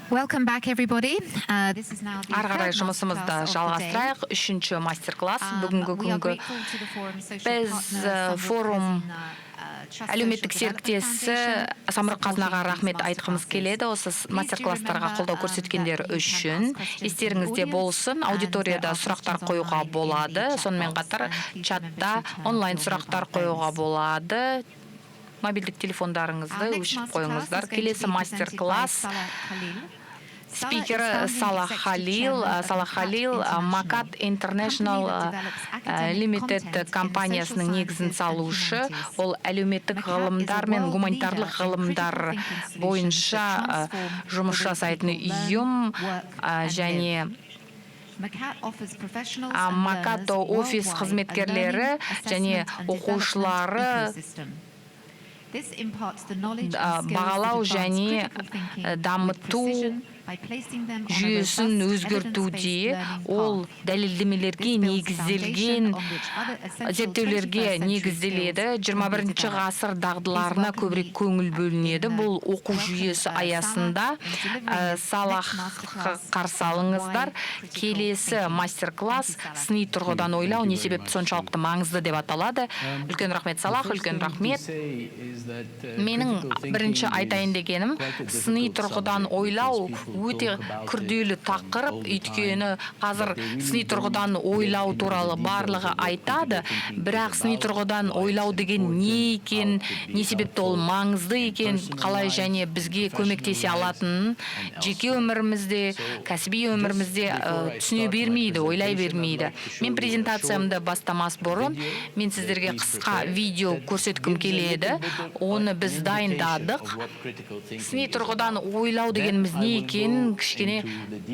Welcome back, everybody. Ары қарай жұмысымызды жалғастырайық. Үшінші мастер-класс бүгінгі күнгі біз форум әлеуметтік серіктесі Самрuk-Kazynaға рахмет айтқымыз келеді. Осы мастер-класстарға қолдау көрсеткендер үшін. Естеріңізде болсын, аудиторияда сұрақтар қоюға болады. Сонымен қатар чатта онлайн сұрақтар қоюға болады. Мобильдік телефондарыңызды өшіріп қойыңыздар. Келесі мастер-класс спикері Салах Халил. Салах Халил Макат International Limited компаниясының негізін салушы. Ол әлеуметтік ғылымдар мен гуманитарлық ғылымдар бойынша жұмыс жасайтын ұйым және Макат офис қызметкерлері және оқушылары бағалау және дамыту жүйесін өзгертуде, ол дәлелдемелерге негізделген зерттеулерге негізделеді. 21 ғасыр дағдыларына көбірек көңіл бөлінеді. Бұл оқу жүйесі аясында Салахқа қарсы алыңыздар. Келесі мастер-класс сыни тұрғыдан ойлау не себепті соншалықты маңызды деп аталады. Үлкен рахмет, Салах, үлкен рахмет. Менің бірінші айтайын дегенім, сыни тұрғыдан ойлау өте күрделі тақырып, өйткені қазір сыни тұрғыдан ойлау туралы барлығы айтады, бірақ сыни тұрғыдан ойлау деген не екен, не себепті ол маңызды екен, қалай және бізге көмектесе алатынын жеке өмірімізде, кәсіби өмірімізде түсіне бермейді, ойлай бермейді. Мен презентациямды бастамас бұрын, мен сіздерге қысқа видео көрсеткім келеді. Оны біз дайындадық. Сыни тұрғыдан ойлау дегеніміз не екен кішкене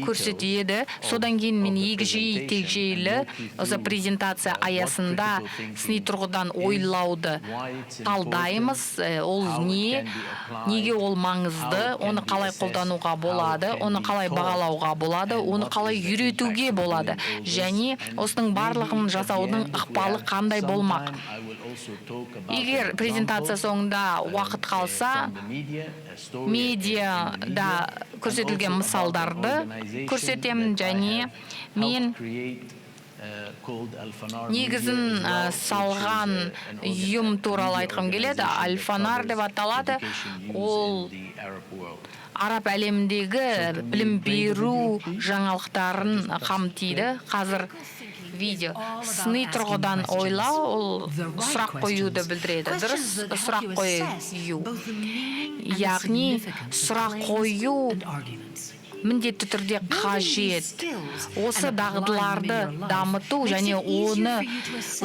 көрсетеді. Содан кейін мен егжей-тегжейлі осы презентация аясында сыни тұрғыдан ойлауды талдаймыз. Ол неге ол маңызды, оны қалай қолдануға болады, оны қалай бағалауға болады, оны қалай үйретуге болады, және осының барлығын жасаудың ықпалы қандай болмақ. Егер презентация соңында уақыт қалса, медиада көрсетілген мысалдарды көрсетемін, және мен негізін салған ұйым туралы айтқым келеді. Альфанар деп аталады. Ол араб әлеміндегі білім беру жаңалықтарын қамтиды. Қазір видео. Сыни тұрғыдан ойлау, ол сұрақ қоюды білдіреді. Дұрыс, сұрақ қою. Яғни сұрақ қою міндетті түрде қажет. Осы дағдыларды дамыту және оны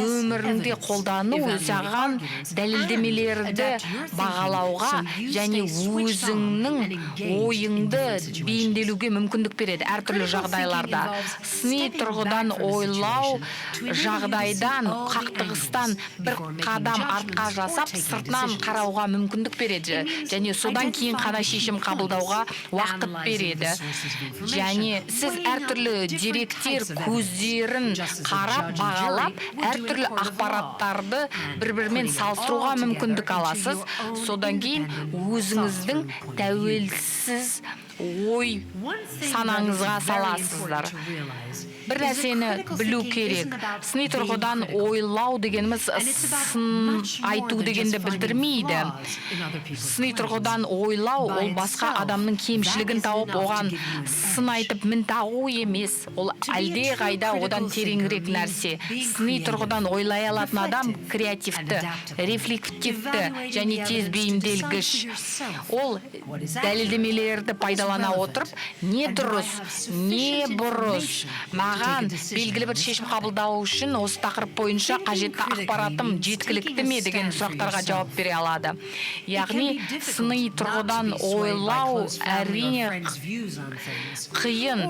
өміріңде қолдану саған дәлелдемелерді бағалауға және өзіңнің ойыңды бейімделуге мүмкіндік береді әртүрлі жағдайларда. Сыни тұрғыдан ойлау жағдайдан, қақтығыстан бір қадам артқа жасап, сыртынан қарауға мүмкіндік береді және содан кейін қана шешім қабылдауға уақыт береді. Және сіз әртүрлі деректер көздерін қарап, бағалап, әртүрлі ақпараттарды бір-бірімен салыстыруға мүмкіндік аласыз. Содан кейін өзіңіздің тәуелсіз ой санаңызға саласыздар. Бір нәрсені білу керек. Сыни тұрғыдан ойлау дегеніміз сын айту дегенді білдірмейді. Сыни тұрғыдан ойлау ол басқа адамның кемшілігін тауып, оған сын айтып мін тағу емес. Ол әлде қайда одан тереңірек нәрсе. Сыни тұрғыдан ойлай алатын адам креативті, рефлективті және тез бейімделгіш. Ол дәлелдемелерді пайдалана отырып, не дұрыс, не бұрыс, маған белгілі бір шешім қабылдау үшін осы тақырып бойынша қажетті ақпаратым жеткілікті ме деген сұрақтарға жауап бере алады. Яғни сыни тұрғыдан ойлау әрине қиын.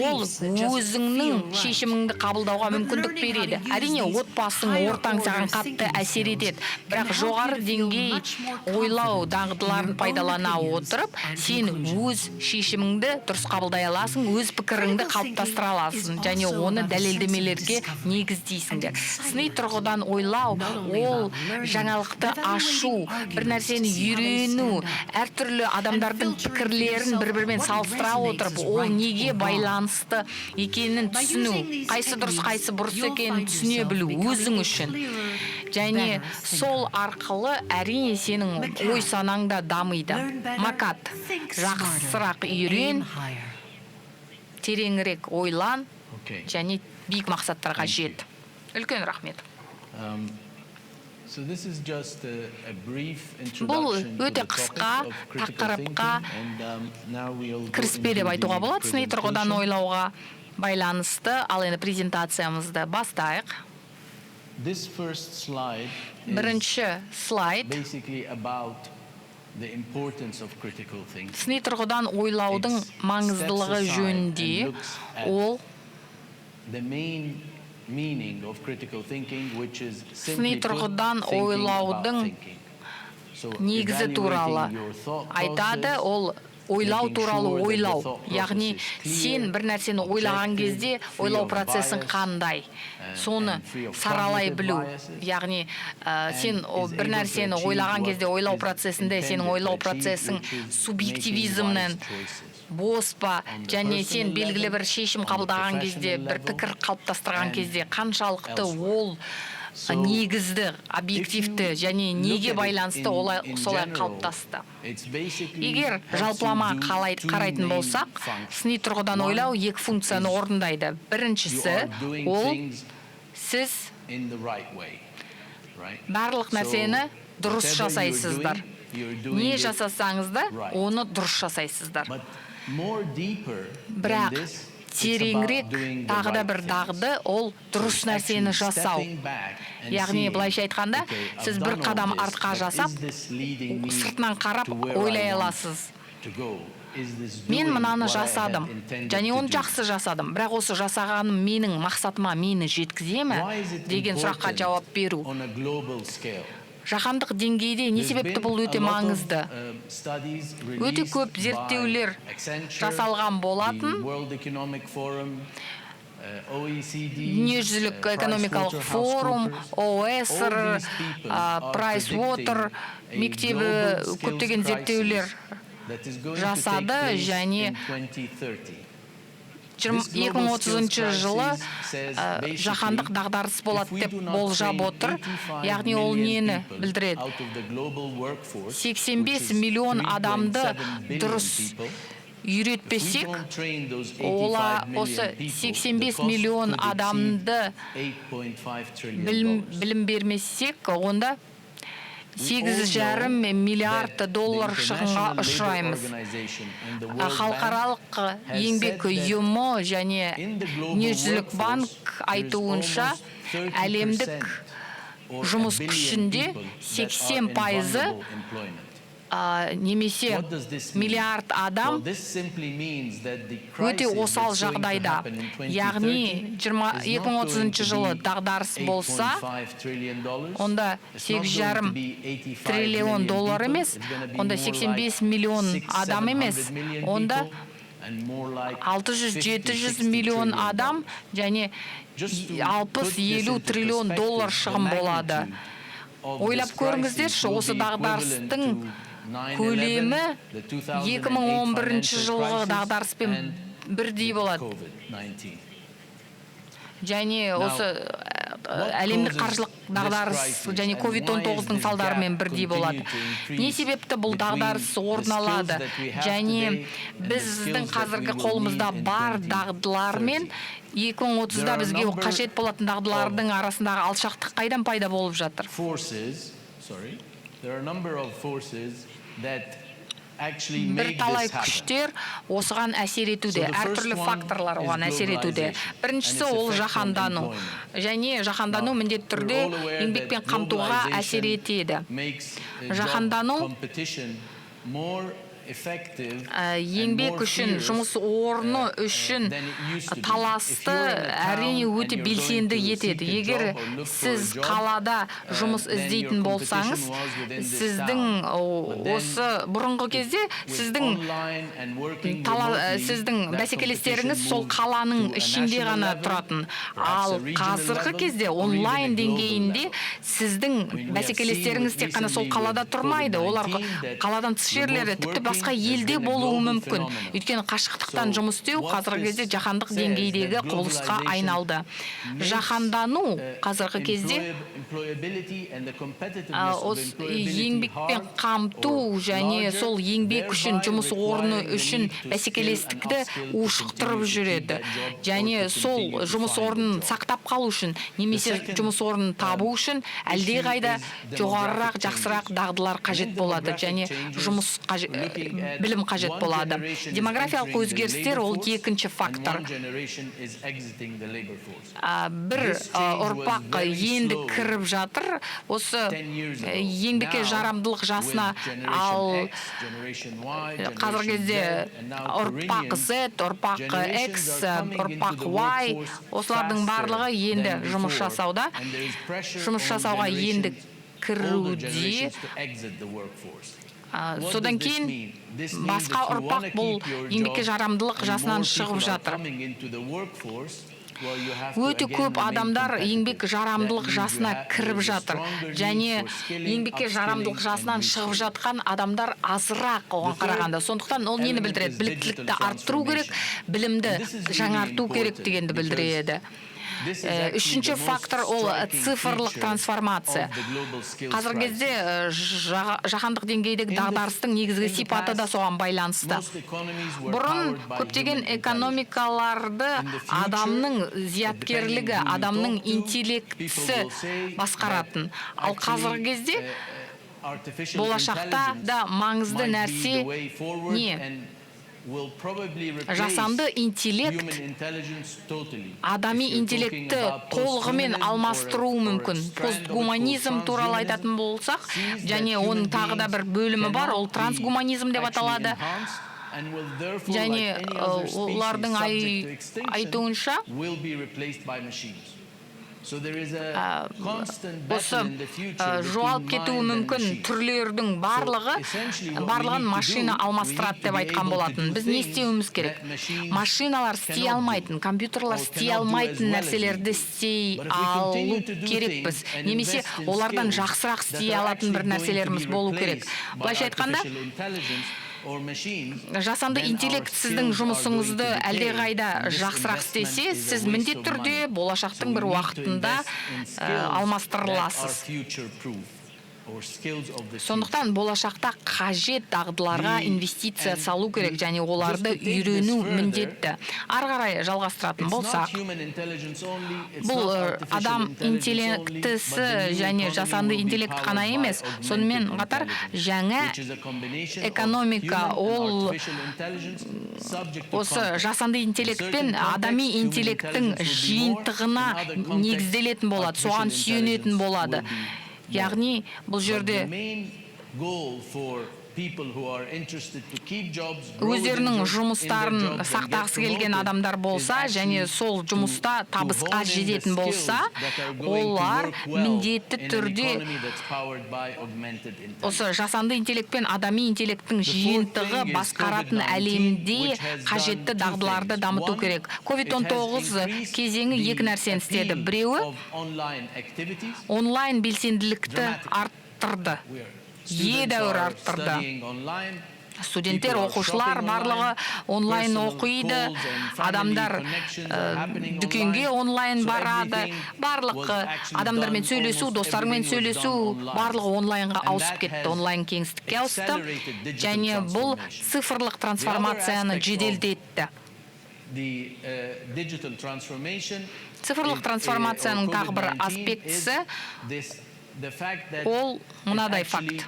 Ол өзіңнің шешіміңді қабылдауға мүмкіндік береді. Әрине отбасың, ортаң саған қатты әсер етеді. Бірақ жоғары деңгей ойлау дағдыларын пайдалана отырып, сен өз шешіміңді дұрыс қабылдай аласың, өз пікіріңді қалыптастыра аласың. аласың, және оны дәлелдемелерге негіздейсіңдер. Сыни тұрғыдан ойлау ол жаңалықты ашу, бір нәрсені үйрену, әртүрлі адамдардың пікірлерін бір-бірімен салыстыра отырып, ол неге байланысты екенін түсіну, қайсы дұрыс, қайсы бұрыс екенін түсіне білу өзің үшін. Және сол арқылы әрине сенің ой санаңда дамиды. Макат, жақсырақ үйрен, тереңірек ойлан, және биік мақсаттарға жет. Үлкен рахмет. Бұл өте қысқа тақырыпқа кіріспе деп айтуға болады, сыни тұрғыдан ойлауға байланысты. Ал енді презентациямызды бастайық. Бірінші слайд сыни тұрғыдан ойлаудың маңыздылығы жөнінде. Ол сыни тұрғыдан ойлаудың негізі туралы айтады. Ол ойлау туралы ойлау. Яғни сен бір нәрсені ойлаған кезде ойлау процесін қандай? Соны саралай білу. Яғни сен бір нәрсені ойлаған кезде ойлау процесінде сенің ойлау процесің субъективизмнен бос па, және сен белгілі бір шешім қабылдаған кезде, бір пікір қалыптастырған кезде қаншалықты ол негізді, объективті, және неге байланысты солай қалыптасты. Егер жалпылама қарайтын болсақ, сыни тұрғыдан ойлау екі функцияны орындайды. Біріншісі, ол сіз барлық нәрсені дұрыс жасайсыздар. Не жасасаңыз да, оны дұрыс жасайсыздар. Бірақ тереңірек тағы да бір дағды, ол дұрыс нәрсені жасау. Яғни, былайша айтқанда, сіз бір қадам артқа жасап, сыртынан қарап ойлай аласыз. Мен мынаны жасадым, және оны жақсы жасадым, бірақ осы жасағаным менің мақсатыма мені жеткізе ме деген сұраққа жауап беру. Жаһандық деңгейде не себепті бұл өте маңызды? Өте көп зерттеулер жасалған болатын. Дүниежүзілік экономикалық форум, ОСР, Прайсвотер мектебі көптеген зерттеулер жасады, және 2030 жылы жаһандық дағдарыс болады деп болжап отыр. Яғни ол нені білдіреді? 85 миллион адамды дұрыс үйретпесек, осы 85 миллион адамды білім бермесек, онда 8,5 миллиард доллар шығынға ұшыраймыз. Халықаралық еңбек ұйымы және дүниежүзілік банк айтуынша, әлемдік жұмыс күшінде 80% немесе миллиард адам өте осал жағдайда. Яғни 2030 жылы дағдарыс болса, онда 8,5 триллион доллар емес, онда 85 миллион адам емес, онда 600-700 миллион адам, және 60-50 триллион доллар шығын болады. Ойлап көріңіздерші, осы дағдарыстың көлемі 2011 жылғы дағдарыспен бірдей болады. Және осы әлемдік қаржылық дағдарыс және COVID-19 салдарымен бірдей болады. Не себепті бұл дағдарыс орын алады? Және біздің қазіргі қолымызда бар дағдылармен 2030-да бізге қажет болатын дағдылардың арасындағы алшақтық қайдан пайда болып жатыр? Бір талай күштер осыған әсер етуде, әртүрлі факторлар оған әсер етуде. Біріншісі ол жаһандану. Және жаһандану міндетті түрде еңбекпен қамтуға әсер етеді. Жаһандану еңбек үшін, жұмыс орны үшін таласты әрине өте белсенді етеді. Егер сіз қалада жұмыс іздейтін болсаңыз, сіздің осы бұрынғы кезде сіздің бәсекелестеріңіз сол қаланың ішінде ғана тұратын. Ал қазіргі кезде онлайн деңгейінде сіздің бәсекелестеріңіз тек қана сол қалада тұрмайды. Олар қаладан тыс жерлерде, тіпті басқа елде болуы мүмкін. Өйткені қашықтықтан жұмыс істеу қазіргі кезде жаһандық деңгейдегі құбылысқа айналды. Жаһандану қазіргі кезде еңбекпен қамту және сол еңбек үшін, жұмыс орны үшін бәсекелестікті ушықтырып жүреді. Және сол жұмыс орнын сақтап қалу үшін, немесе жұмыс орнын табу үшін әлдеқайда жоғарырақ, жақсырақ дағдылар қажет болады және білім қажет болады. Демографиялық өзгерістер ол екінші фактор. Бір ұрпақ енді кіріп жатыр, осы еңбекке жарамдылық жасына, ал қазіргі кезде ұрпақ Z, ұрпақ X, ұрпақ Y, осылардың барлығы енді жұмыс жасауда, жұмыс жасауға енді кіруде. Содан кейін басқа ұрпақ бұл еңбекке жарамдылық жасынан шығып жатыр. Өте көп адамдар еңбек жарамдылық жасына кіріп жатыр. Және еңбекке жарамдылық жасынан шығып жатқан адамдар азырақ оған қарағанда. Сондықтан ол нені білдіреді? Біліктілікті арттыру керек, білімді жаңарту керек дегенді білдіреді. Үшінші фактор ол цифрлық трансформация. Қазіргі кезде жаһандық деңгейдегі дағдарыстың негізгі сипаты да соған байланысты. Бұрын көптеген экономикаларды адамның зияткерлігі, адамның интеллектісі басқаратын. Ал қазіргі кезде болашақта да маңызды нәрсе не? Жасанды интеллект адами интеллекті толығымен алмастыруы мүмкін. Постгуманизм туралы айтатын болсақ, және оның тағы да бір бөлімі бар, ол трансгуманизм деп аталады. Және олардың айтуынша осы жоғалып кетуі мүмкін түрлердің барлығын машина алмастырады деп айтқан болатын. Біз не істеуіміз керек? Машиналар істей алмайтын, компьютерлар істей алмайтын нәрселерді істей алу керекпіз. Немесе олардан жақсырақ істей алатын бір нәрселеріміз болу керек. Былайша айтқанда, жасанды интеллект сіздің жұмысыңызды әлдеқайда жақсырақ істесе, сіз міндетті түрде болашақтың бір уақытында алмастырыласыз. Сондықтан болашақта қажет дағдыларға инвестиция салу керек және оларды үйрену міндетті. Ары қарай жалғастыратын болсақ, бұл адам интеллектісі және жасанды интеллект қана емес, сонымен қатар жаңа экономика, ол осы жасанды интеллект пен адами интеллекттің жиынтығына негізделетін болады, соған сүйенетін болады. Яғни бұл жерде өздерінің жұмыстарын сақтағысы келген адамдар болса және сол жұмыста табысқа жететін болса, олар міндетті түрде осы жасанды интеллект пен адами интеллекттің жиынтығы басқаратын әлемде қажетті дағдыларды дамыту керек. COVID-19 кезеңі екі нәрсені істеді. Біреуі онлайн белсенділікті арттырды. Едәуір арттырды. Студенттер, оқушылар барлығы онлайн оқиды, адамдар дүкенге онлайн барады, барлық адамдармен сөйлесу, достарымен сөйлесу, барлығы онлайнға ауысып кетті, онлайн кеңістікке ауысты, және бұл цифрлық трансформацияны жеделдетті. Цифрлық трансформацияның тағы бір аспектісі ол мынадай факт.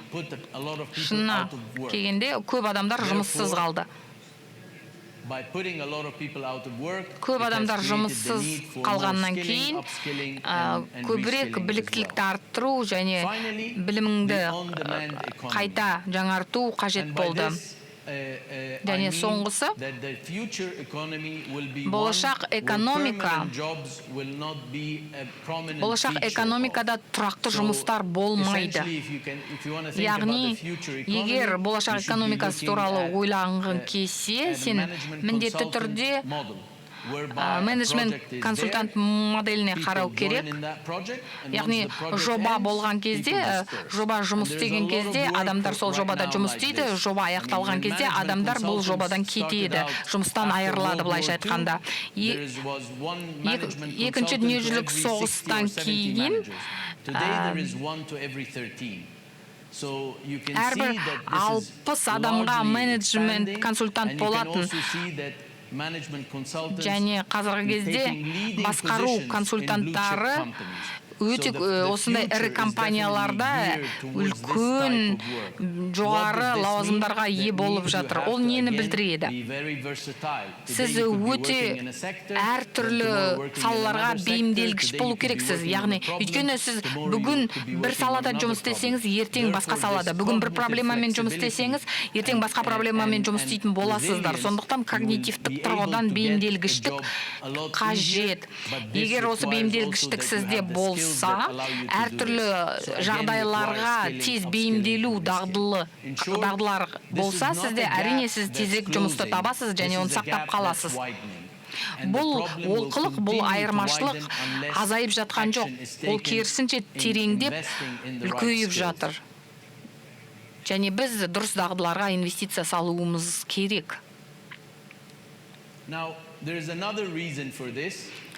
Шынына келгенде көп адамдар жұмыссыз қалды. Көп адамдар жұмыссыз қалғаннан кейін көбірек біліктілікті арттыру және біліміңді қайта жаңарту қажет болды. Және соңғысы, болашақ экономикада тұрақты жұмыстар болмайды. Яғни, егер болашақ экономикасы туралы ойланған кезде, сен міндетті түрде менеджмент консультант моделіне қарау керек. Яғни, жоба болған кезде, жоба жұмыс істеген кезде, адамдар сол жобада жұмыс істейді, жоба аяқталған кезде, адамдар бұл жобадан кетеді, жұмыстан айырылады, былайша айтқанда. Екінші дүниежүзілік соғыстан кейін әрбір 60 адамға менеджмент консультант болатын. Және қазіргі кезде басқару консультанттары өте осындай ірі компанияларда үлкен жоғары лауазымдарға ие болып жатыр. Ол нені білдіреді? Сіз өте әртүрлі салаларға бейімделгіш болу керексіз. Яғни, өйткені сіз бүгін бір салада жұмыс істесеңіз, ертең басқа салада. Бүгін бір проблемамен жұмыс істесеңіз, ертең басқа проблемамен жұмыс істейтін боласыздар. Сондықтан когнитивтік тұрғыдан бейімделгіштік қажет. Егер осы бейімделгіштік сізде болса, әртүрлі жағдайларға тез бейімделу дағдылар болса, сізде әрине сіз тезірек жұмысты табасыз және оны сақтап қаласыз. Бұл олқылық, бұл айырмашылық азайып жатқан жоқ. Ол керісінше тереңдеп, үлкейіп жатыр. Және біз дұрыс дағдыларға инвестиция салуымыз керек.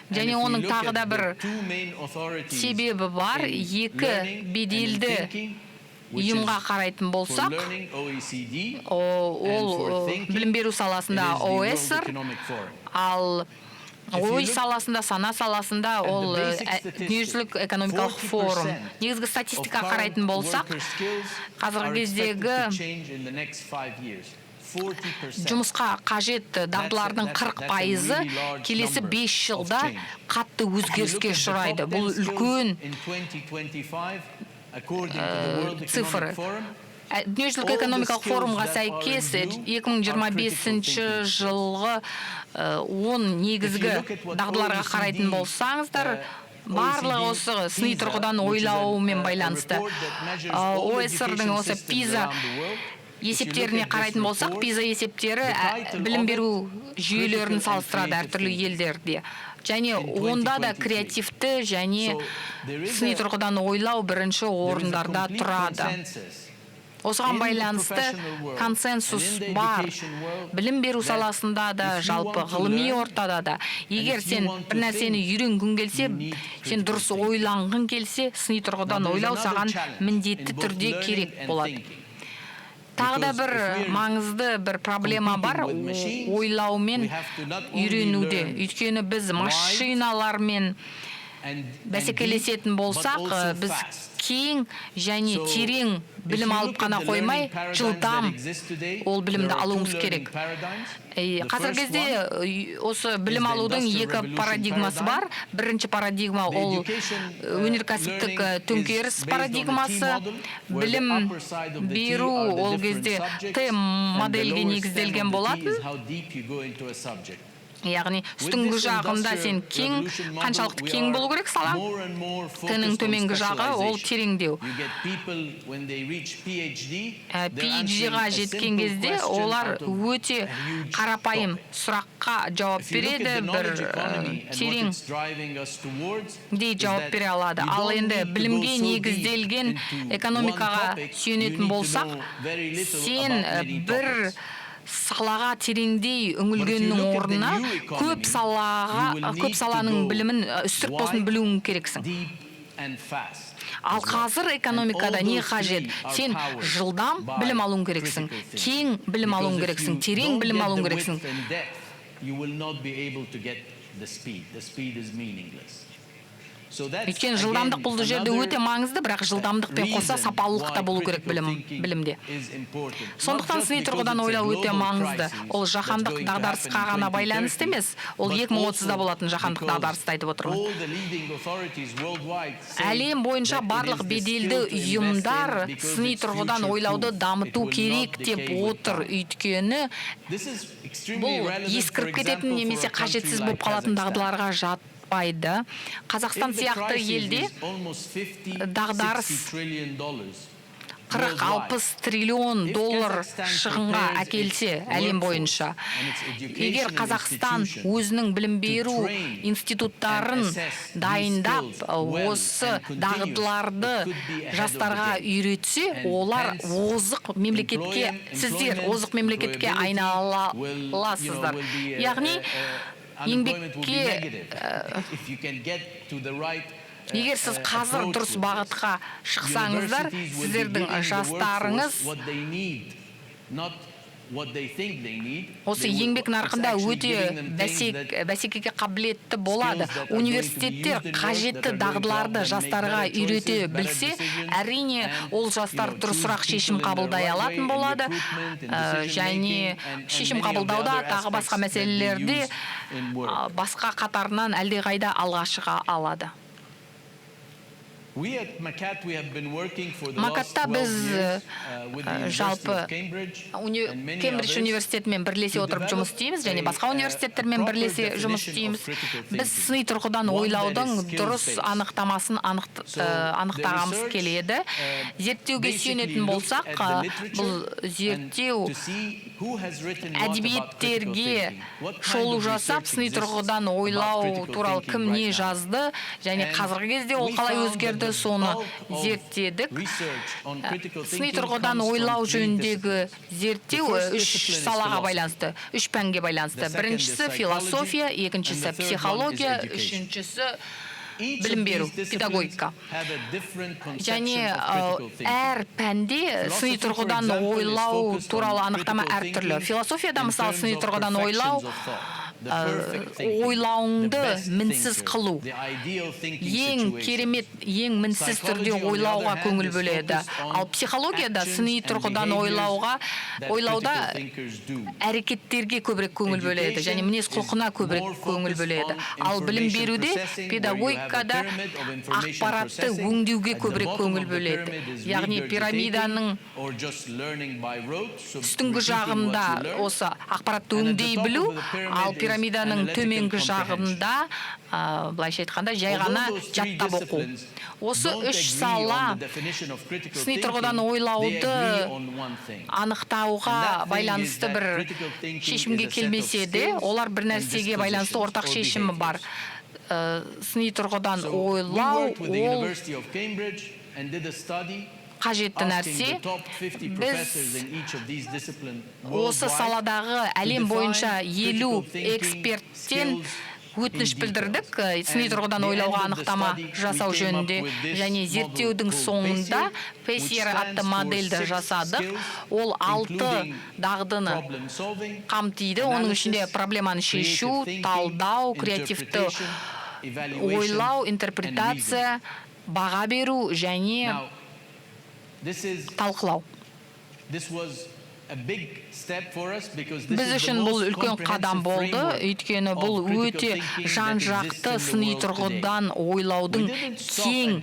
Және оның тағы да бір себебі бар, екі беделді ұйымға қарайтын болсақ, ол білім беру саласында ОСР, ал ой саласында, сана саласында ол дүниежүзілік экономикалық форум. Негізгі статистика қарайтын болсақ, қазіргі кездегі жұмысқа қажет дағдылардың 40% келесі 5 жылда қатты өзгеріске ұшырайды. Бұл үлкен цифры. Дүниежүзілік экономикалық форумға сәйкес 2025 жылғы 10 негізгі дағдыларға қарайтын болсаңыздар, барлығы осы сыни тұрғыдан ойлаумен байланысты. ОСР-дің осы PISA есептеріне қарайтын болсақ, PISA есептері білім беру жүйелерін салыстырады әртүрлі елдерде. Және онда да креативті және сыни тұрғыдан ойлау бірінші орындарда тұрады. Осыған байланысты консенсус бар. Білім беру саласында да, жалпы ғылыми ортада да. Егер сен бір нәрсені үйренгің келсе, сен дұрыс ойланғың келсе, сыни тұрғыдан ойлау саған міндетті түрде керек болады. Тағы да бір маңызды бір проблема бар ойлаумен үйренуде. Өйткені біз машиналармен бәсекелесетін болсақ, біз кең және терең білім алып қана қоймай, жылдам ол білімді алуымыз керек. Қазіргі кезде осы білім алудың екі парадигмасы бар. Бірінші парадигма ол өнеркәсіптік төңкеріс парадигмасы. Білім беру ол кезде Т модельге негізделген болатын. Яғни, үстіңгі жағында сен кең, қаншалықты кең болу керек сала, Т-ның төменгі жағы ол тереңдеу. PhD-ға жеткен кезде олар өте қарапайым сұраққа жауап береді, бір терең дей жауап бере алады. Ал енді білімге негізделген экономикаға сүйенетін болсақ, сен бір салаға тереңдей үңілгеннің орнына көп саланың білімін үстірт болсын білуің керексің. Ал қазір экономикада не қажет? Сен жылдам білім алуың керексің, кең білім алуың керексің, терең білім алуың керексің. Өйткені жылдамдық бұл жерде өте маңызды, бірақ жылдамдықпен қоса сапалылық та болу керек білімде. Сондықтан сыни тұрғыдан ойлау өте маңызды. Ол жаһандық дағдарысқа ғана байланысты емес, ол 2030-да болатын жаһандық дағдарысты айтып отырмын. Әлем бойынша барлық беделді ұйымдар сыни тұрғыдан ойлауды дамыту керек деп отыр. Өйткені бұл ескіріп кететін немесе қажетсіз болып қалатын дағдыларға жатпайды. Қазақстан сияқты елде дағдарыс 40-60 триллион доллар шығынға әкелсе әлем бойынша. Егер Қазақстан өзінің білім беру институттарын дайындап, осы дағдыларды жастарға үйретсе, олар озық мемлекетке, сіздер озық мемлекетке айнала аласыздар. Яғни еңбекке егер сіз қазір дұрыс бағытқа шықсаңыздар, сіздердің жастарыңыз осы еңбек нарқында өте бәсекеге қабілетті болады. Университеттер қажетті дағдыларды жастарға үйрете білсе, әрине ол жастар дұрысырақ шешім қабылдай алатын болады. Және шешім қабылдауда тағы басқа мәселелерде басқа қатарынан әлдеқайда алға шыға алады. Макатта біз жалпы Кембридж университетімен бірлесе отырып жұмыс істейміз, және басқа университеттермен бірлесе жұмыс істейміз. Біз сыни тұрғыдан ойлаудың дұрыс анықтамасын анықтағымыз келеді. Зерттеуге сүйенетін болсақ, бұл зерттеу әдебиеттерге шолу жасап, сыни тұрғыдан ойлау туралы кім не жазды, және қазіргі кезде ол қалай өзгерді, соны зерттедік. Сыни тұрғыдан ойлау жөніндегі зерттеу үш салаға байланысты, үш пәнге байланысты. Біріншісі философия, екіншісі психология, үшіншісі білім беру, педагогика. Және әр пәнде сыни тұрғыдан ойлау туралы анықтама әртүрлі. Философияда мысалы сыни тұрғыдан ойлау ойлауыңды мінсіз қылу. Ең керемет, ең мінсіз түрде ойлауға көңіл бөледі. Ал психологияда сыни тұрғыдан ойлауда әрекеттерге көбірек көңіл бөледі, және мінез құлқына көбірек көңіл бөледі. Ал білім беруде, педагогикада ақпаратты өңдеуге көбірек көңіл бөледі. Яғни пирамиданың үстіңгі жағында осы ақпаратты өңдей білу, ал пирамиданың төменгі жағында, былайша айтқанда, жай ғана жаттап оқу. Осы үш сала сыни тұрғыдан ойлауды анықтауға байланысты бір шешімге келмесе де, олар бір нәрсеге байланысты ортақ шешімі бар. Сыни тұрғыдан ойлау, ол қажетті нәрсе. Біз осы саладағы әлем бойынша 50 эксперттен өтініш білдірдік, сыни тұрғыдан ойлауға анықтама жасау жөнінде, және зерттеудің соңында Пейсер атты модельді жасадық. Ол 6 дағдыны қамтиды. Оның ішінде проблеманы шешу, талдау, креативті ойлау, интерпретация, баға беру және талқылау. Біз үшін бұл үлкен қадам болды, өйткені бұл өте жан-жақты сыни тұрғыдан ойлаудың кең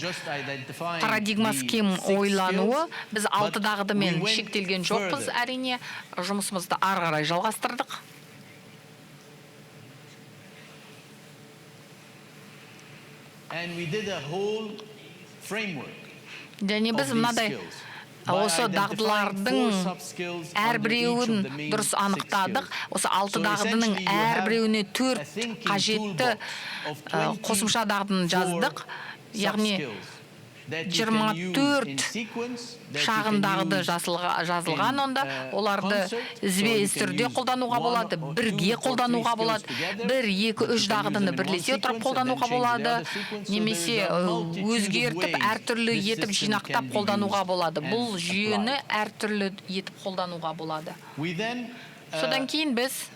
парадигмасы кең ойлануы. Біз 6 дағдымен шектелген жоқпыз, әрине жұмысымызды ары қарай жалғастырдық. Және біз мынадай осы дағдылардың әрбіреуін дұрыс анықтадық. Осы 6 дағдының әрбіреуіне 4 қажетті қосымша дағдыны жаздық. Яғни 24 шағын дағды жазылған, онда оларды ізбе түрде қолдануға болады, бірге қолдануға болады, 1, 2, 3 дағдыны бірлесе отырып қолдануға болады, немесе өзгертіп, әртүрлі етіп жинақтап қолдануға болады. Бұл жүйені әртүрлі етіп қолдануға болады. Содан кейін біз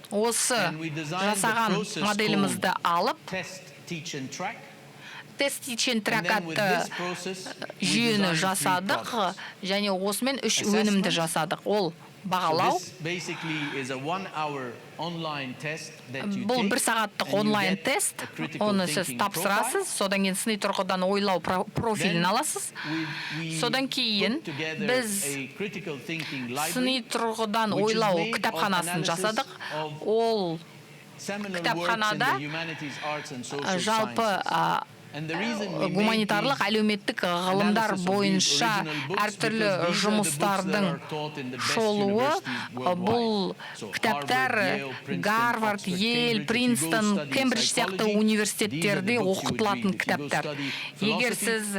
осы жасаған моделімізді алып, Тест teach and track атты жүйені жасадық, және осымен 3 өнімді жасадық. Ол бағалау. Бұл 1 сағаттық онлайн тест. Оны сіз тапсырасыз. Содан кейін сыни тұрғыдан ойлау профилін аласыз. Содан кейін біз сыни тұрғыдан ойлау кітапханасын жасадық. Ол кітапханада жалпы гуманитарлық әлеуметтік ғылымдар бойынша әртүрлі жұмыстардың шолуы. Бұл кітаптар Гарвард, Йель, Принстон, Кембридж сияқты университеттерде оқытылатын кітаптар. Егер сіз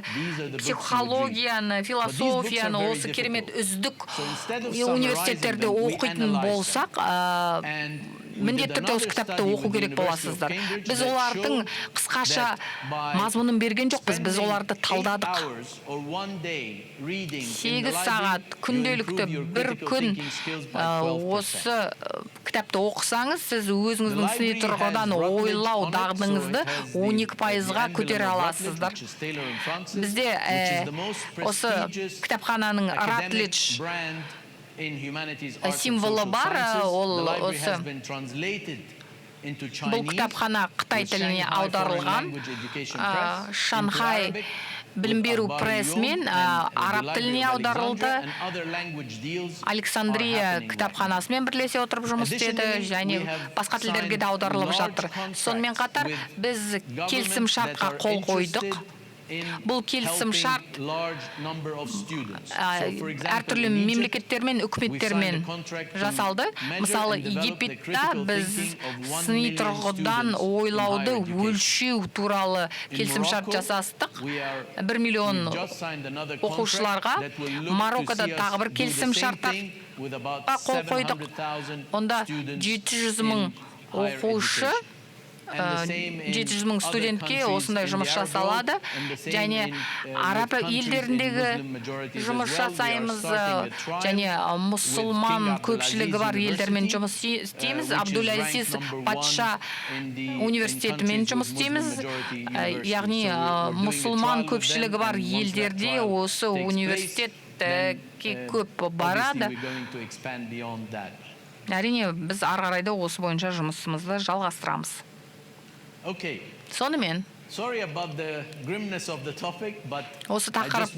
психологияны, философияны осы керемет үздік университеттерде оқитын болсақ, міндетті түрде осы кітапты оқу керек боласыздар. Біз олардың қысқаша мазмұнын берген жоқпыз, біз оларды талдадық. 8 сағат күнделікті 1 күн осы кітапты оқысаңыз, сіз өзіңіздің сыни тұрғыдан ойлау дағдыңызды 12%-ға көтере аласыздар. Бізде осы кітапхананың Ратлидж символы бар, ол осы бұл кітапхана Қытай тіліне аударылған. Шанхай білім беру пресмен араб тіліне аударылды. Александрия кітапханасымен бірлесе отырып жұмыс істеді, және басқа тілдерге де аударылып жатыр. Сонымен қатар біз келісім шартқа қол қойдық. Бұл келісім шарт әртүрлі мемлекеттермен, үкіметтермен жасалды. Мысалы, Египетте біз сыни тұрғыдан ойлауды өлшеу туралы келісім шарт жасастық. 1 миллион оқушыларға. Мароккода тағы бір келісім шарттарға қол қойдық. Онда 700.000 оқушы, 700.000 студентке осындай жұмыс жасалады, және араб елдеріндегі жұмыс жасаймыз, және мұсылман көпшілігі бар елдермен жұмыс істейміз. Абдул-Азиз патша университетімен жұмыс істейміз, яғни мұсылман көпшілігі бар елдерде осы университетке көп барады. Әрине, біз ары қарай да осы бойынша жұмысымызды жалғастырамыз. Сонымен, осы тақырып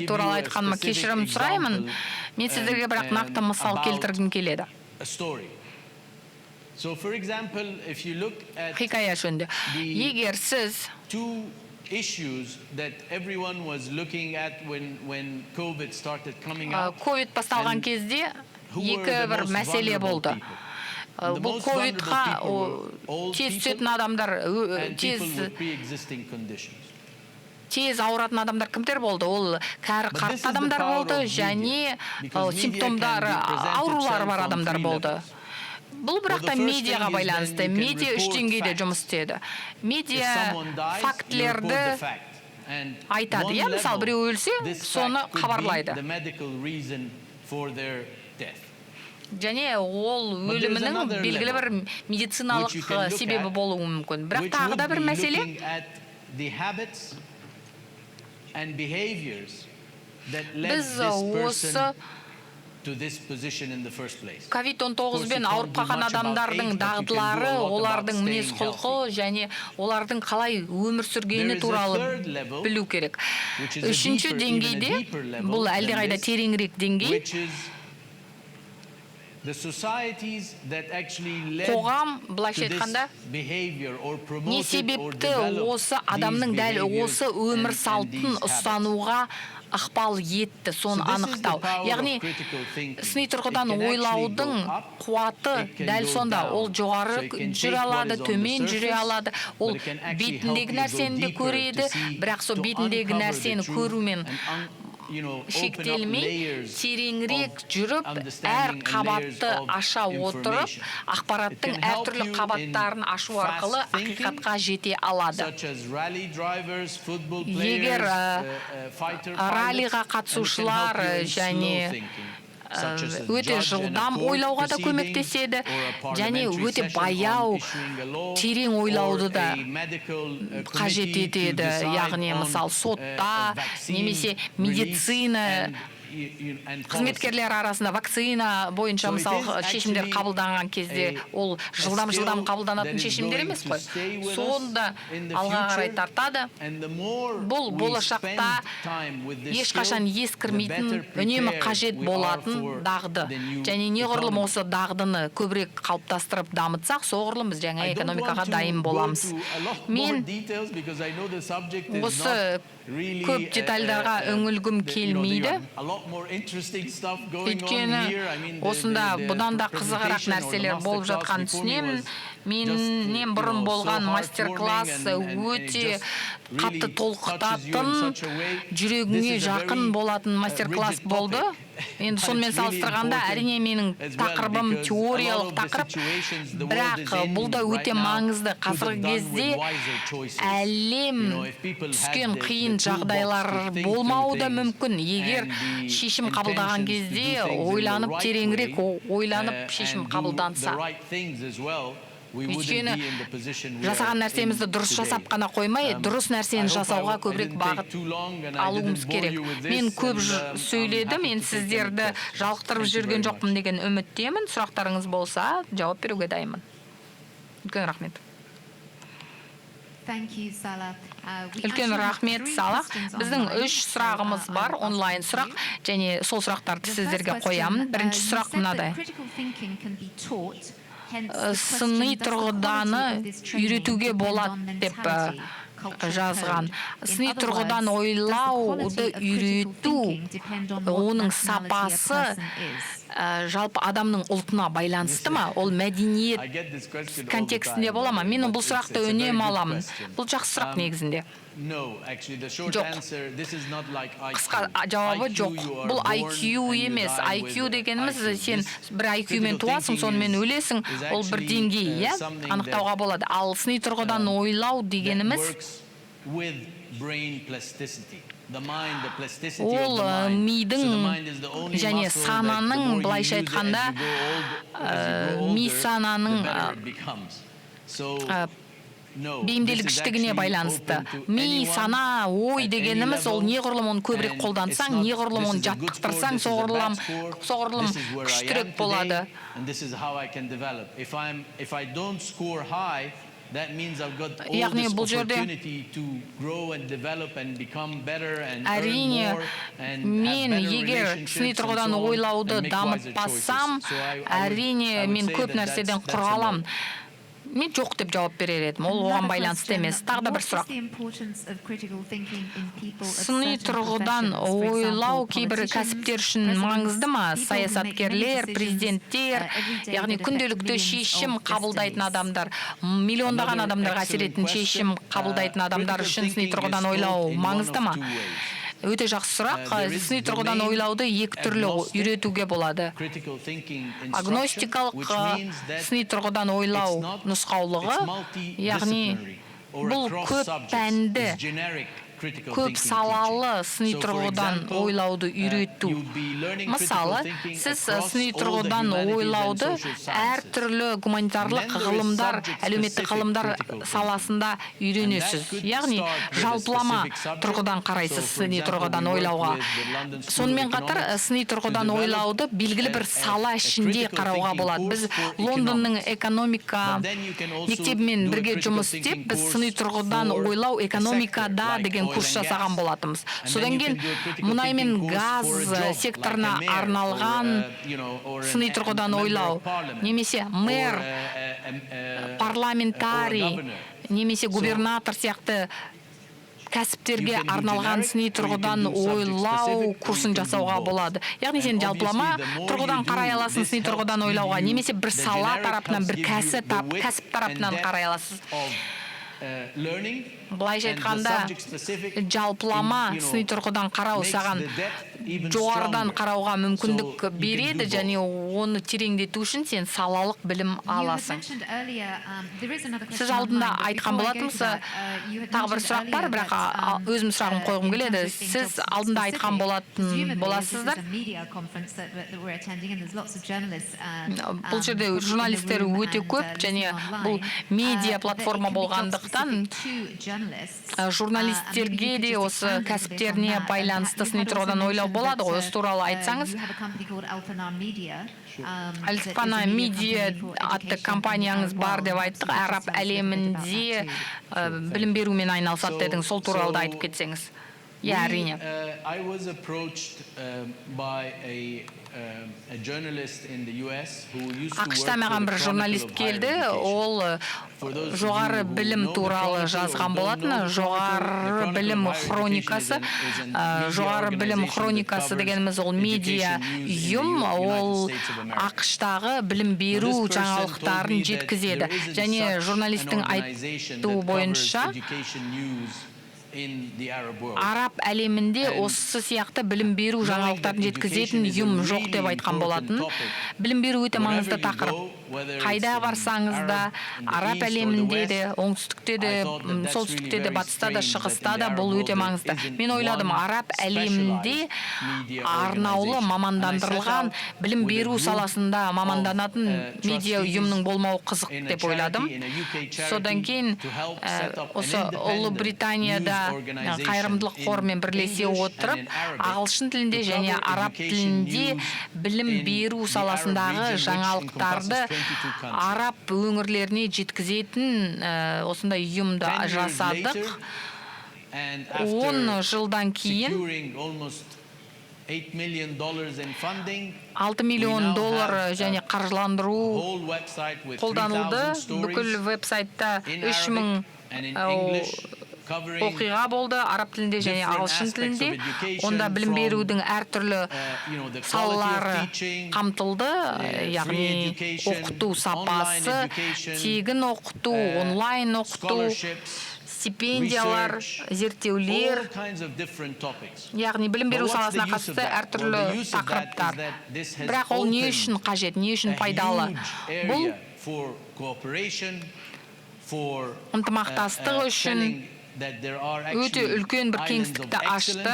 туралы айтқаныма кешірім сұраймын. Мен сіздерге бірақ нақты мысал келтіргім келеді. Хикая жөнінде. Егер сіз ковид басталған кезде екі бір мәселе болды. Бұл ковидқа тез түсетін адамдар, тез ауыратын адамдар кімдер болды? Ол кәрі қарт адамдар болды, және симптомдары, аурулары бар адамдар болды. Бұл бірақта медиаға байланысты. Медиа 3 деңгейде жұмыс істеді. Медиа фактілерді айтады. Мысалы, біреу өлсе, соны хабарлайды. Және ол өлімінің белгілі бір медициналық себебі болуы мүмкін. Бірақ тағы да бір мәселе, біз осы COVID-19-бен ауырып қалған адамдардың дағдылары, олардың мінез құлқы және олардың қалай өмір сүргені туралы білу керек. 3-ші деңгейде, бұл әлдеқайда тереңірек деңгей, қоғам, былайша айтқанда, не себепті осы адамның дәл осы өмір салтын ұстануға ықпал етті, соны анықтау. Яғни, сыни тұрғыдан ойлаудың қуаты дәл сонда. Ол жоғары жүре алады, төмен жүре алады. Ол бетіндегі нәрсені де көреді, бірақ сол бетіндегі нәрсені көрумен шектелмей, тереңірек жүріп, әр қабатты аша отырып, ақпараттың әртүрлі қабаттарын ашу арқылы ақиқатқа жете алады. Егер раллиға қатысушылар және өте жылдам ойлауға да көмектеседі, және өте баяу, терең ойлауды да қажет етеді. Яғни, мысал, сотта, немесе медицина қызметкерлер арасында вакцина бойынша мысал шешімдер қабылданған кезде ол жылдам қабылданатын шешімдер емес қой. Сонда алға қарай тартады. Бұл болашақта ешқашан ескірмейтін, үнемі қажет болатын дағды. Және неғұрлым осы дағдыны көбірек қалыптастырып дамытсақ, соғұрлым біз жаңа экономикаға дайын боламыз. Мен осы көп детальдарға үңілгім келмейді. Өйткені осында бұдан да қызығырақ нәрселер болып жатқан түсінемін. Менен бұрын болған мастер-класс өте қатты толқытатын, жүрегіңе жақын болатын мастер-класс болды. Енді сонымен салыстырғанда, әрине менің тақырыбым теориялық тақырып, бірақ бұл да өте маңызды. Қазіргі кезде әлем түскен қиын жағдайлар болмауы да мүмкін. Егер шешім қабылдаған кезде ойланып, тереңірек ойланып шешім қабылданса. Өйткені жасаған нәрсемізді дұрыс жасап қана қоймай, дұрыс нәрсені жасауға көбірек бағыт алуымыз керек. Мен көп сөйледім, мен сіздерді жалықтырып жүрген жоқпын деген үміттемін. Сұрақтарыңыз болса, жауап беруге дайынмын. Үлкен рахмет. Үлкен рахмет, Салах. Біздің 3 сұрағымыз бар, онлайн сұрақ, және сол сұрақтарды сіздерге қоямын. Бірінші сұрақ мынадай. Сыни тұрғыданы үйретуге болады деп жазған. Сыни тұрғыдан ойлауды үйрету, оның сапасы жалпы адамның ұлтына байланысты ма? Ол мәдениет контекстінде бола ма? Мен бұл сұрақты үнемі аламын. Бұл жақсы сұрақ негізінде. Жоқ. Қысқа жауабы жоқ. Бұл IQ емес. IQ дегеніміз, сен бір IQ-мен туасың, сонымен өлесің, ол бір деңгей, анықтауға болады. Ал сыни тұрғыдан ойлау дегеніміз ол мидың және сананың, былайша айтқанда, ми сананың бейімделгіштігіне байланысты. Ми, сана, ой дегеніміз, ол неғұрлым оны көбірек қолдансаң, неғұрлым оны жаттықтырсаң, соғұрлым күштірек болады. Яғни бұл жерде әрине мен егер сыни тұрғыдан ойлауды дамытпасам, әрине мен көп нәрседен құр қалам. Мен жоқ деп жауап берер едім. Ол оған байланысты емес. Тағы да бір сұрақ. Сыни тұрғыдан ойлау кейбір кәсіптер үшін маңызды ма? Саясаткерлер, президенттер, яғни күнделікті шешім қабылдайтын адамдар, миллиондаған адамдарға әсер ететін шешім қабылдайтын адамдар үшін сыни тұрғыдан ойлау маңызды ма? Өте жақсы сұрақ. Сыни тұрғыдан ойлауды екі түрлі үйретуге болады. Агностикалық сыни тұрғыдан ойлау нұсқаулығы, яғни бұл көп пәнді, көп салалы сыни тұрғыдан ойлауды үйрету. Мысалы, сіз сыни тұрғыдан ойлауды әр түрлі гуманитарлық ғылымдар, әлеуметтік ғылымдар саласында үйренесіз. Яғни, жалпылама тұрғыдан қарайсыз сыни тұрғыдан ойлауға. Сонымен қатар, сыни тұрғыдан ойлауды белгілі бір сала ішінде қарауға болады. Біз Лондонның экономика мектебімен бірге жұмыс істеп, біз сыни тұрғыдан ойлау экономикада деген курс жасаған болатымыз. Содан кейін мұнай мен газ секторына арналған сыни тұрғыдан ойлау, немесе мэр, парламентарий, немесе губернатор сияқты кәсіптерге арналған сыни тұрғыдан ойлау курсын жасауға болады. Яғни сен жалпылама тұрғыдан қарай аласың сыни тұрғыдан ойлауға, немесе бір сала тарапынан, бір кәсіп тарапынан қарай аласыз. Былайша айтқанда, жалпылама сыни тұрғыдан қарау саған жоғарыдан қарауға мүмкіндік береді, және оны тереңдету үшін сен салалық білім аласың. Сіз алдында айтқан болатынсыз, тағы бір сұрақ бар, бірақ өзім сұрағым қойғым келеді. Сіз алдында айтқан боласыздар. Бұл жерде журналистер өте көп, және бұл медиа платформа болғандықтан журналистерге де осы кәсіптеріне байланысты сыни тұрғыдан ойлау болады ғой. Осы туралы айтсаңыз. Альфана Медиа атты компанияңыз бар деп айттық. Араб әлемінде білім берумен айналысады дедіңіз. Сол туралы да айтып кетсеңіз. Я, әрине. ақш-та маған бір журналист келді, ол жоғары білім туралы жазған болатын. Жоғары білім хроникасы. Жоғары білім хроникасы дегеніміз ол медиа ұйым, ол ақш-тағы білім беру жаңалықтарын жеткізеді. Және журналистің айтуы бойынша араб әлемінде осы сияқты білім беру жаңалықтарын жеткізетін ұйым жоқ деп айтқан болатын. Білім беру өте маңызды тақырып. Қайда барсаңыз да, араб әлемінде де, оңтүстікте де, солтүстікте де, батыста да, шығыста да бұл өте маңызды. Мен ойладым, араб әлемінде арнаулы мамандандырылған білім беру саласында маманданатын медиа ұйымның болмауы қызық деп ойладым. Содан кейін осы Ұлыбританияда қайырымдылық қорымен бірлесе отырып, ағылшын тілінде және араб тілінде білім беру саласындағы жаңалықтарды араб өңірлеріне жеткізетін осындай ұйымды жасадық. 10 жылдан кейін $6 миллион және қаржыландыру қолданылды. Бүкіл веб-сайтта 3000 оқиға болды, араб тілінде және ағылшын тілінде. Онда білім берудің әртүрлі салалары қамтылды, яғни оқыту сапасы, тегін оқыту, онлайн оқыту, стипендиялар, зерттеулер, яғни білім беру саласына қатысты әртүрлі тақырыптар. Бірақ ол не үшін қажет, не үшін пайдалы? Бұл ынтымақтастық үшін өте үлкен бір кеңістікті ашты.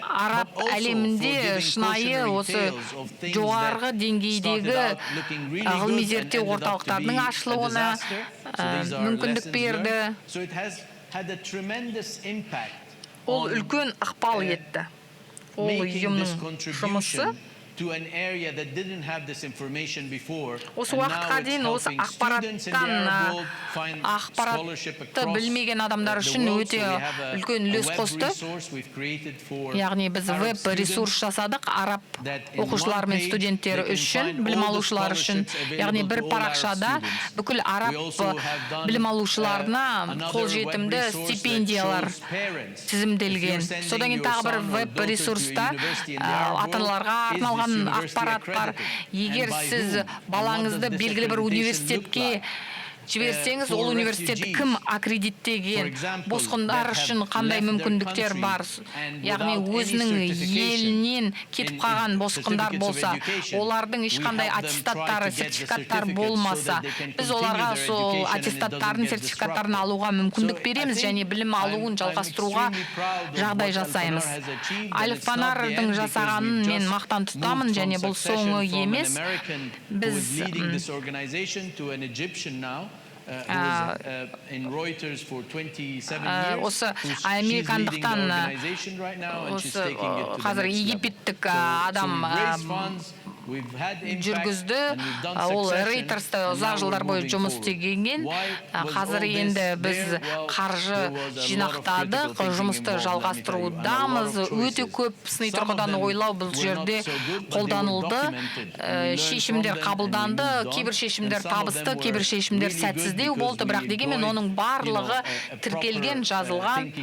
Араб әлемінде шынайы осы жоғарғы деңгейдегі ғылыми зерттеу орталықтарының ашылуына мүмкіндік берді. Ол үлкен ықпал етті. Ол ұйымның жұмысы осы уақытқа дейін осы ақпаратты білмеген адамдар үшін өте үлкен үлес қосты. Яғни біз веб-ресурс жасадық араб оқушылар мен студенттері үшін, білім алушылар үшін. Яғни бір парақшада бүкіл араб білім алушыларына қолжетімді стипендиялар тізімделген. Содан кейін тағы бір веб-ресурста ата-аналарға арналған ақпарат бар. Егер сіз балаңызды белгілі бір университетке жіберсеңіз, ол университет кім аккредиттеген, босқындар үшін қандай мүмкіндіктер бар, яғни өзінің елінен кетіп қалған босқындар болса, олардың ешқандай аттестаттары, сертификаттар болмаса, біз оларға сол аттестаттарын, сертификаттарын алуға мүмкіндік береміз және білім алуын жалғастыруға жағдай жасаймыз. Альфанардың жасағанын мен мақтан тұтамын және бұл соңы емес. Біз осы американдықтан қазір египеттік адам жүргізді. Ол Рейтерсте ұзақ жылдар бойы жұмыс істеген. Қазір енді біз қаржы жинақтадық, жұмысты жалғастырудамыз. Өте көп сыни тұрғыдан ойлау бұл жерде қолданылды. Шешімдер қабылданды, кейбір шешімдер табысты, кейбір шешімдер сәтсіздеу болды, бірақ дегенмен оның барлығы тіркелген, жазылған.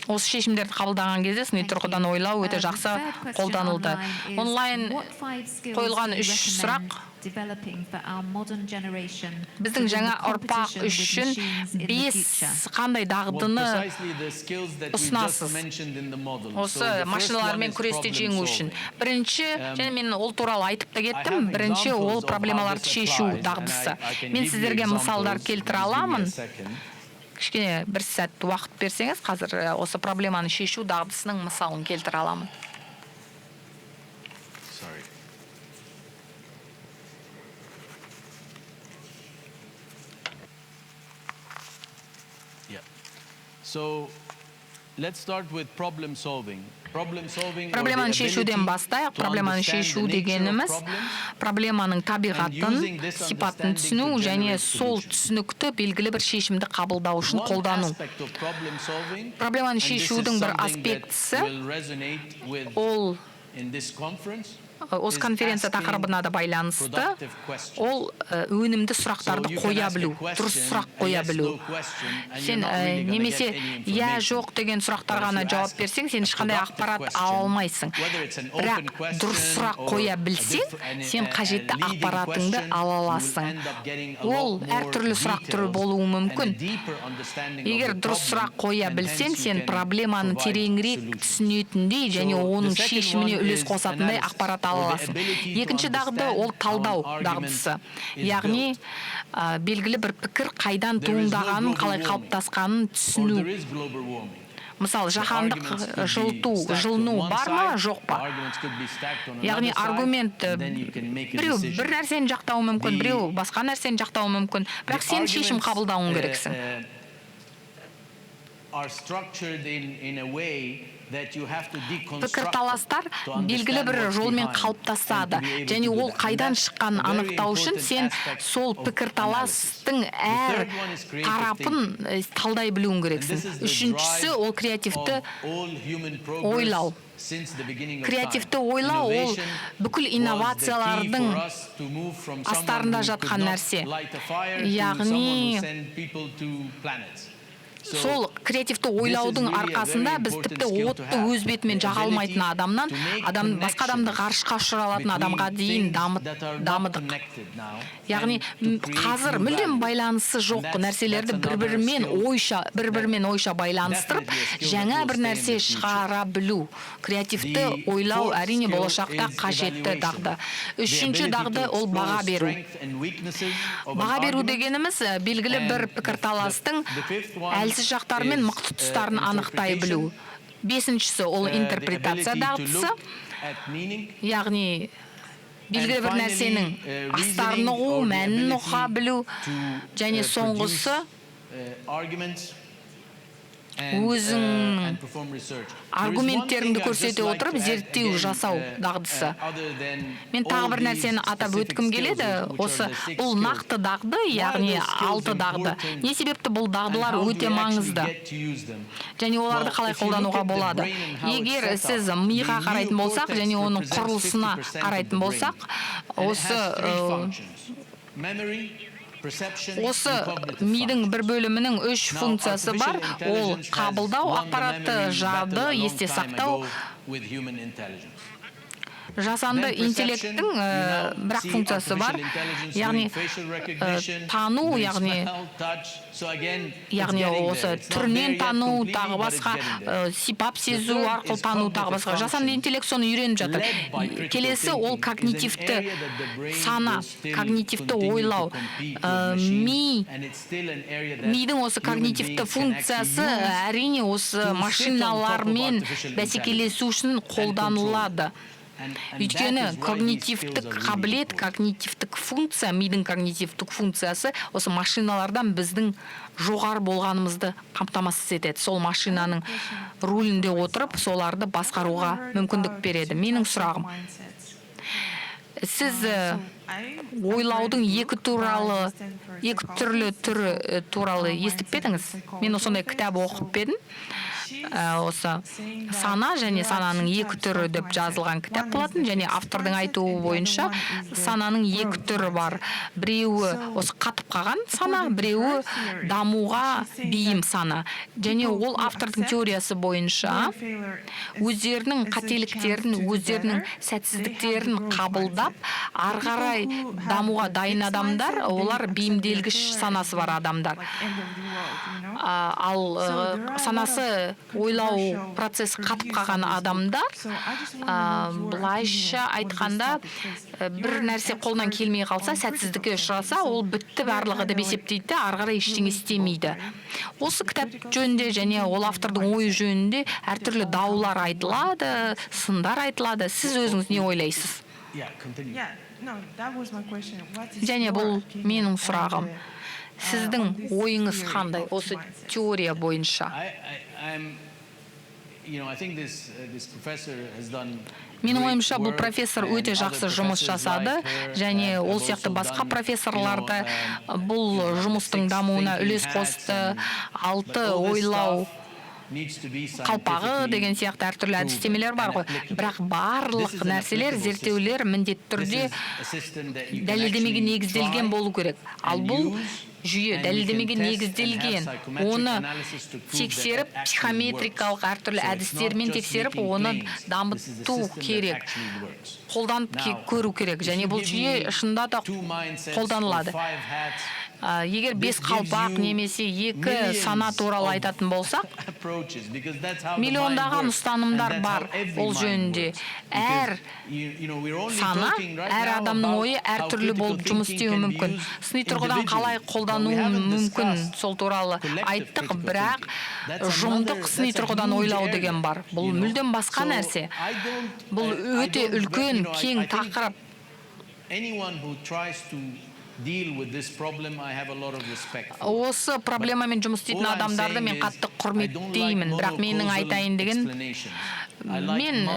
Осы шешімдерді қабылдаған кезде сыни тұрғыдан ойлау өте жақсы қолданылды. Онлайн қойылған 3 сұрақ біздің жаңа ұрпақ үшін 5 қандай дағдыны ұсынасыз? Осы машиналармен күресте жеңу үшін. Бірінші, және мен ол туралы айтып та кеттім, бірінші ол проблемаларды шешу дағдысы. Мен сіздерге мысалдар келтіре аламын. Кішкене бір сәт уақыт берсеңіз, қазір осы проблеманы шешу дағдысының мысалын келтіре аламын. So let's start with problem solving. Проблеманы шешуден бастайық. Проблеманы шешу дегеніміз проблеманың табиғатын, сипатын түсіну және сол түсінікті белгілі бір шешімді қабылдау үшін қолдану. Проблеманы шешудің бір аспектісі ол осы конференция тақырыбына да байланысты, ол өнімді сұрақтарды қоя білу, дұрыс сұрақ қоя білу. Сен немесе я жоқ деген сұрақтар ғана жауап берсең, сен ешқандай ақпарат ала алмайсың. Бірақ дұрыс сұрақ қоя білсең, сен қажетті ақпаратыңды ала аласың. Ол әртүрлі сұрақ түрі болуы мүмкін. Егер дұрыс сұрақ қоя білсең, сен проблеманы тереңірек түсінетіндей және оның шешіміне үлес қосатындай ақпарат ала аласың. Екінші дағды ол талдау дағдысы. Яғни белгілі бір пікір қайдан туындағанын, қалай қалыптасқанын түсіну. Мысалы, жаһандық жылыну бар ма, жоқ па? Яғни аргумент біреу бір нәрсені жақтауы мүмкін, біреу басқа нәрсені жақтауы мүмкін, бірақ сен шешім қабылдауың керексің. Пікірталастар белгілі бір жолмен қалыптасады, және ол қайдан шыққанын анықтау үшін сен сол пікірталастың әр тарапын талдай білуің керексің. Үшіншісі ол креативті ойлау. Креативті ойлау ол бүкіл инновациялардың астарында жатқан нәрсе. Яғни сол креативті ойлаудың арқасында біз тіпті отты өз бетімен жаға алмайтын адамнан басқа адамды ғарышқа ұшыра алатын адамға дейін дамыдық. Яғни қазір мүлдем байланысы жоқ нәрселерді бір-бірімен ойша байланыстырып, жаңа бір нәрсе шығара білу. Креативті ойлау әрине болашақта қажетті дағды. Үшінші дағды ол баға беру. Баға беру дегеніміз белгілі бір пікірталастың әлсіз жақтары мен мықты тұстарын анықтай білу. Бесіншісі ол интерпретация дағдысы. Яғни белгілі бір нәрсенің астарын ұғу, мәнін ұға білу. Және соңғысы өзің аргументтеріңді көрсете отырып зерттеу жасау дағдысы. Мен тағы бір нәрсені атап өткім келеді. Бұл нақты дағды, яғни 6 дағды. Не себепті бұл дағдылар өте маңызды? Және оларды қалай қолдануға болады? Егер сіз миға қарайтын болсақ, және оның құрылысына қарайтын болсақ, осы мидың бір бөлімінің 3 функциясы бар. Ол қабылдау, ақпаратты жады, есте сақтау. Жасанды интеллекттің бірақ функциясы бар. Яғни тану, яғни осы түрінен тану, тағы басқа, сипап сезу арқылы тану, тағы басқа. Жасанды интеллект соны үйреніп жатыр. Келесі ол когнитивті сана, когнитивті ойлау. Мидың осы когнитивті функциясы әрине осы машиналармен бәсекелесу үшін қолданылады. Өйткені когнитивтік қабілет, когнитивтік функция, мидың когнитивтік функциясы осы машиналардан біздің жоғары болғанымызды қамтамасыз етеді. Сол машинаның рулінде отырып, соларды басқаруға мүмкіндік береді. Менің сұрағым. Сіз ойлаудың екі түрлі түрі туралы естіп пе едіңіз? Мен осындай кітап оқып едім. осы сана және сананың екі түрі деп жазылған кітап болатын, және автордың айтуы бойынша сананың екі түрі бар. Біреуі осы қатып қалған сана, біреуі дамуға бейім сана. Және ол автордың теориясы бойынша өздерінің қателіктерін, өздерінің сәтсіздіктерін қабылдап, ары қарай дамуға дайын адамдар, олар бейімделгіш санасы бар адамдар. Ал санасы ойлау процесі қатып қалған адамдар, былайша айтқанда, бір нәрсе қолынан келмей қалса, сәтсіздікке ұшыраса, ол бітті барлығы деп есептейді, ары қарай ештеңе істемейді. Осы кітап жөнінде және ол автордың ойы жөнінде әртүрлі даулар айтылады, сындар айтылады. Сіз өзіңіз не ойлайсыз? Және бұл менің сұрағым. Сіздің ойыңыз қандай осы теория бойынша? Менің ойымша бұл профессор өте жақсы жұмыс жасады, және ол сияқты басқа профессорларды бұл жұмыстың дамуына үлес қосты. 6 ойлау қалпағы деген сияқты әртүрлі әдістемелер бар ғой. Бірақ барлық нәрселер, зерттеулер міндетті түрде дәлелдемеге негізделген болу керек. Ал бұл жүйе дәлелдемеге негізделген. Оны тексеріп, психометрикалық әртүрлі әдістермен тексеріп, оны дамыту керек. Қолданып көру керек. Және бұл жүйе шында да қолданылады. Егер 5 қалпақ немесе 2 сана туралы айтатын болсақ, миллиондаған ұстанымдар бар ол жөнінде. Әр сана, әр адамның ойы әртүрлі болып жұмыс істеуі мүмкін. Сыни тұрғыдан қалай қолдануы мүмкін, сол туралы айттық, бірақ жұмдық сыни тұрғыдан ойлау деген бар. Бұл мүлдем басқа нәрсе. Бұл өте үлкен, кең тақырып. Осы проблемамен жұмыс істейтін адамдарды мен қатты құрметтеймін, бірақ менің айтайын деген, мен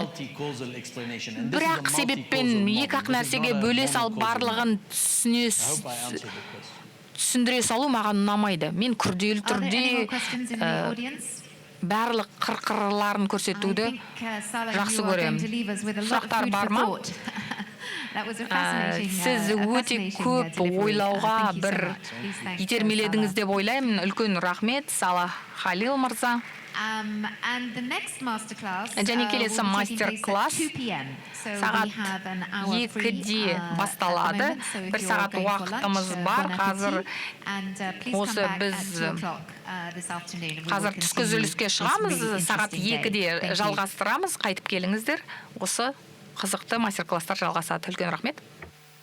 бірақ себеппен екі-ақ нәрсеге бөле салып барлығын түсіндіре салу маған ұнамайды. Мен күрделі түрде барлық қыр-қырларын көрсетуді жақсы көремін. Сұрақтар бар ма? Сіз өте көп ойлауға бір итермеледіңіз деп ойлаймын. Үлкен рахмет, Салах Халил мырза. Және келесі мастер-класс сағат 2-де басталады. 1 сағат уақытымыз бар. Қазір осы біз қазір түскі үзіліске шығамыз. Сағат 2-де жалғастырамыз. Қайтып келіңіздер. Осы қызықты мастер-класстар жалғасады. Үлкен рахмет.